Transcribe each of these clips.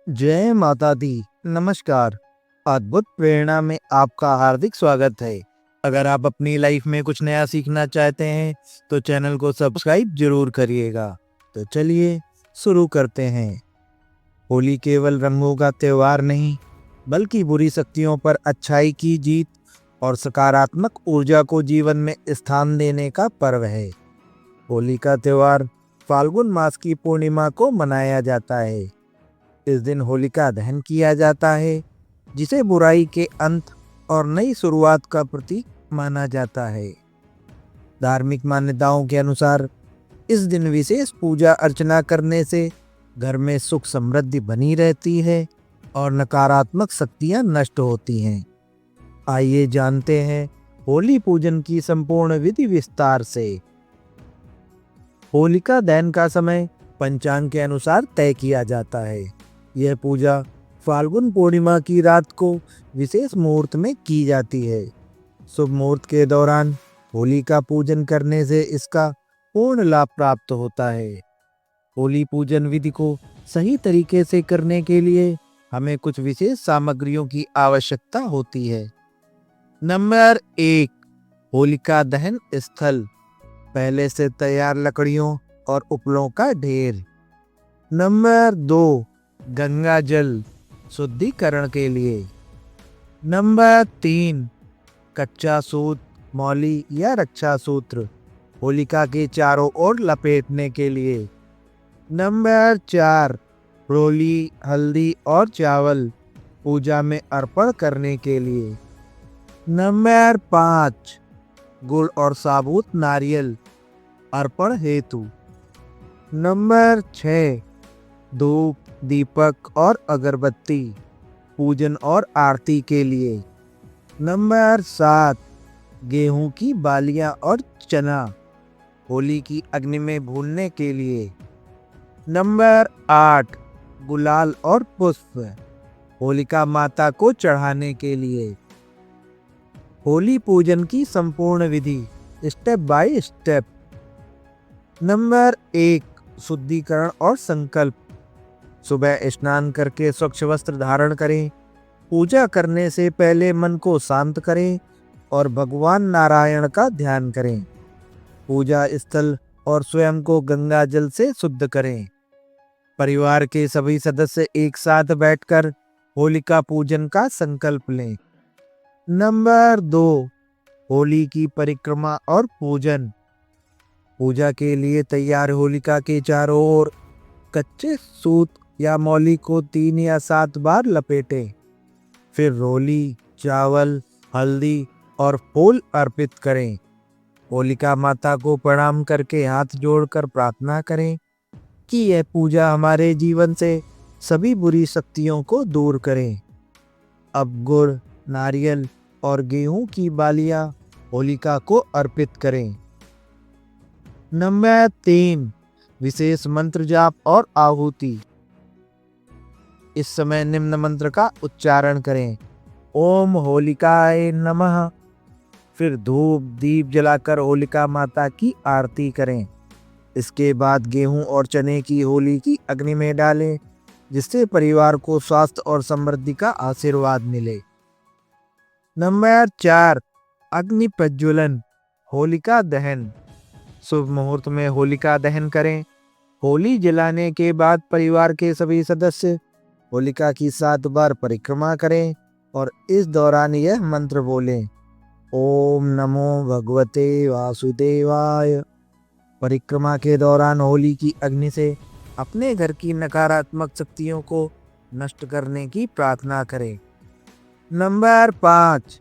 जय माता दी। नमस्कार। अद्भुत प्रेरणा में आपका हार्दिक स्वागत है। अगर आप अपनी लाइफ में कुछ नया सीखना चाहते हैं तो चैनल को सब्सक्राइब जरूर करिएगा। तो चलिए शुरू करते हैं। होली केवल रंगों का त्योहार नहीं बल्कि बुरी शक्तियों पर अच्छाई की जीत और सकारात्मक ऊर्जा को जीवन में स्थान देने का पर्व है। होली का त्योहार फाल्गुन मास की पूर्णिमा को मनाया जाता है। इस दिन होलिका दहन किया जाता है, जिसे बुराई के अंत और नई शुरुआत का प्रतीक माना जाता है। धार्मिक मान्यताओं के अनुसार इस दिन विशेष पूजा अर्चना करने से घर में सुख समृद्धि बनी रहती है और नकारात्मक शक्तियां नष्ट होती हैं। आइए जानते हैं होली पूजन की संपूर्ण विधि विस्तार से। होलिका दहन का समय पंचांग के अनुसार तय किया जाता है। यह पूजा फाल्गुन पूर्णिमा की रात को विशेष मुहूर्त में की जाती है। शुभ मुहूर्त के दौरान होली का पूजन करने से इसका पूर्ण लाभ प्राप्त होता है। होली पूजन विधि को सही तरीके से करने के लिए हमें कुछ विशेष सामग्रियों की आवश्यकता होती है। नंबर 1, होलिका दहन स्थल। पहले से तैयार लकड़ियों और उपलों का ढेर। नंबर 2, गंगा जल शुद्धिकरण के लिए। नंबर 3, कच्चा सूत, मौली या रक्षा सूत्र होलिका के चारों ओर लपेटने के लिए। नंबर 4, रोली, हल्दी और चावल पूजा में अर्पण करने के लिए। नंबर 5, गुड़ और साबुत नारियल अर्पण हेतु। नंबर 6, धूप, दीपक और अगरबत्ती पूजन और आरती के लिए। नंबर 7, गेहूं की बालियां और चना होली की अग्नि में भूनने के लिए। नंबर 8, गुलाल और पुष्प होलिका माता को चढ़ाने के लिए। होली पूजन की संपूर्ण विधि स्टेप बाय स्टेप। नंबर 1, शुद्धिकरण और संकल्प। सुबह स्नान करके स्वच्छ वस्त्र धारण करें। पूजा करने से पहले मन को शांत करें और भगवान नारायण का ध्यान करें। पूजा स्थल और स्वयं को गंगा जल से शुद्ध करें। परिवार के सभी सदस्य एक साथ बैठकर होलिका पूजन का संकल्प लें। नंबर 2, होली की परिक्रमा और पूजन। पूजा के लिए तैयार होलिका के चारों ओर कच्चे सूत या मौली को 3 या 7 बार लपेटें। फिर रोली, चावल, हल्दी और फूल अर्पित करें। होलिका माता को प्रणाम करके हाथ जोड़कर प्रार्थना करें कि यह पूजा हमारे जीवन से सभी बुरी शक्तियों को दूर करें। अब गुड़, नारियल और गेहूं की बालियां होलिका को अर्पित करें। नंबर 3, विशेष मंत्र जाप और आहुति। इस समय निम्न मंत्र का उच्चारण करें। ओम होलिकाय नमः। फिर धूप दीप जलाकर होलिका माता की आरती करें। इसके बाद गेहूं और चने की होली की अग्नि में डालें, जिससे परिवार को स्वास्थ्य और समृद्धि का आशीर्वाद मिले। नंबर 4, अग्नि प्रज्वलन, होलिका दहन। शुभ मुहूर्त में होलिका दहन करें। होली जलाने के बाद परिवार के सभी सदस्य होलिका की 7 बार परिक्रमा करें और इस दौरान यह मंत्र बोलें। ओम नमो भगवते वासुदेवाय। परिक्रमा के दौरान होली की अग्नि से अपने घर की नकारात्मक शक्तियों को नष्ट करने की प्रार्थना करें। नंबर 5,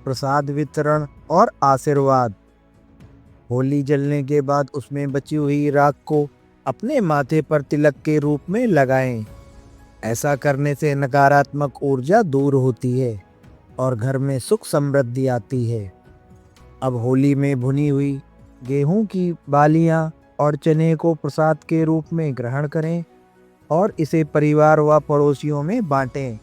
प्रसाद वितरण और आशीर्वाद। होली जलने के बाद उसमें बची हुई राख को अपने माथे पर तिलक के रूप में लगाएं। ऐसा करने से नकारात्मक ऊर्जा दूर होती है और घर में सुख समृद्धि आती है। अब होली में भुनी हुई गेहूं की बालियां और चने को प्रसाद के रूप में ग्रहण करें और इसे परिवार व पड़ोसियों में बांटें।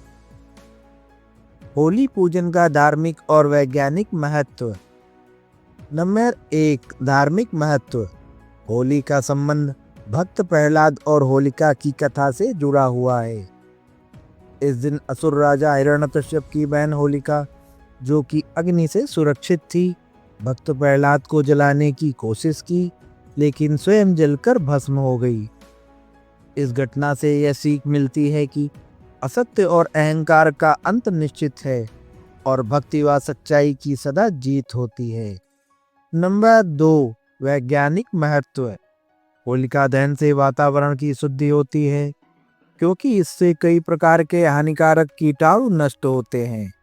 होली पूजन का धार्मिक और वैज्ञानिक महत्व। नंबर 1, धार्मिक महत्व। होली का संबंध भक्त प्रहलाद और होलिका की कथा से जुड़ा हुआ है। इस दिन असुर राजा हिरण्यकश्यप की बहन होलिका, जो कि अग्नि से सुरक्षित थी, भक्त प्रहलाद को जलाने की कोशिश की, लेकिन स्वयं जलकर भस्म हो गई। इस घटना से यह सीख मिलती है कि असत्य और अहंकार का अंत निश्चित है और भक्ति व सच्चाई की सदा जीत होती है। नंबर 2, वैज्ञानिक महत्व। होलिका दहन से वातावरण की शुद्धि होती है, क्योंकि इससे कई प्रकार के हानिकारक कीटाणु नष्ट होते हैं।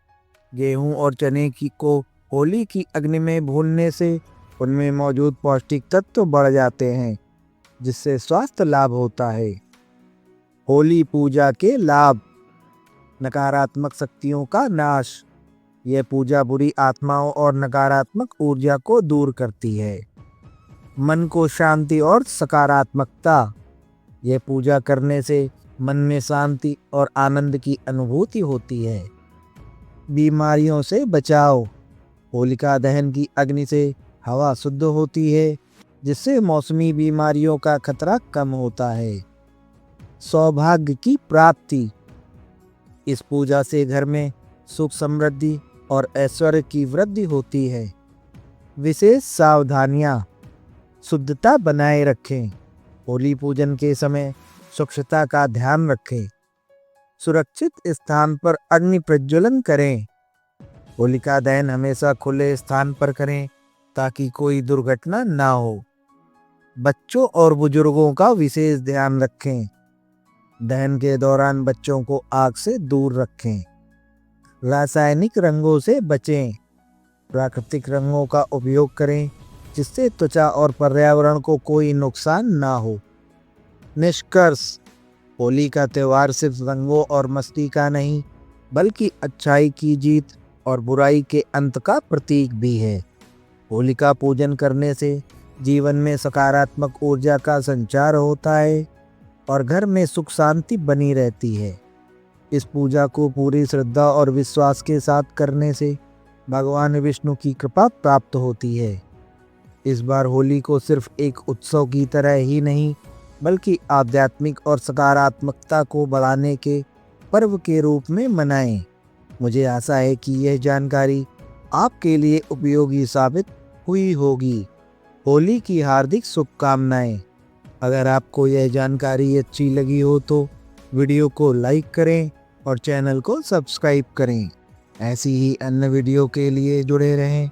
गेहूं और चने की को होली की अग्नि में भूनने से उनमें मौजूद पौष्टिक तत्व बढ़ जाते हैं, जिससे स्वास्थ्य लाभ होता है। होली पूजा के लाभ। नकारात्मक शक्तियों का नाश। यह पूजा बुरी आत्माओं और नकारात्मक ऊर्जा को दूर करती है। मन को शांति और सकारात्मकता। यह पूजा करने से मन में शांति और आनंद की अनुभूति होती है। बीमारियों से बचाव। होलिका दहन की अग्नि से हवा शुद्ध होती है, जिससे मौसमी बीमारियों का खतरा कम होता है। सौभाग्य की प्राप्ति। इस पूजा से घर में सुख समृद्धि और ऐश्वर्य की वृद्धि होती है। विशेष सावधानियां। शुद्धता बनाए रखें। होली पूजन के समय स्वच्छता का ध्यान रखें। सुरक्षित स्थान पर अग्नि प्रज्वलन करें। होलिका दहन हमेशा खुले स्थान पर करें ताकि कोई दुर्घटना ना हो। बच्चों और बुजुर्गों का विशेष ध्यान रखें। दहन के दौरान बच्चों को आग से दूर रखें। रासायनिक रंगों से बचें। प्राकृतिक रंगों का उपयोग करें, जिससे त्वचा और पर्यावरण को कोई नुकसान ना हो। निष्कर्ष। होली का त्यौहार सिर्फ रंगों और मस्ती का नहीं, बल्कि अच्छाई की जीत और बुराई के अंत का प्रतीक भी है। होलिका पूजन करने से जीवन में सकारात्मक ऊर्जा का संचार होता है और घर में सुख शांति बनी रहती है। इस पूजा को पूरी श्रद्धा और विश्वास के साथ करने से भगवान विष्णु की कृपा प्राप्त होती है। इस बार होली को सिर्फ एक उत्सव की तरह ही नहीं, बल्कि आध्यात्मिक और सकारात्मकता को बढ़ाने के पर्व के रूप में मनाएं। मुझे आशा है कि यह जानकारी आपके लिए उपयोगी साबित हुई होगी। होली की हार्दिक शुभकामनाएं। अगर आपको यह जानकारी अच्छी लगी हो तो वीडियो को लाइक करें और चैनल को सब्सक्राइब करें। ऐसी ही अन्य वीडियो के लिए जुड़े रहें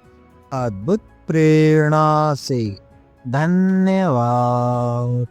अद्भुत प्रेरणा से। धन्यवाद।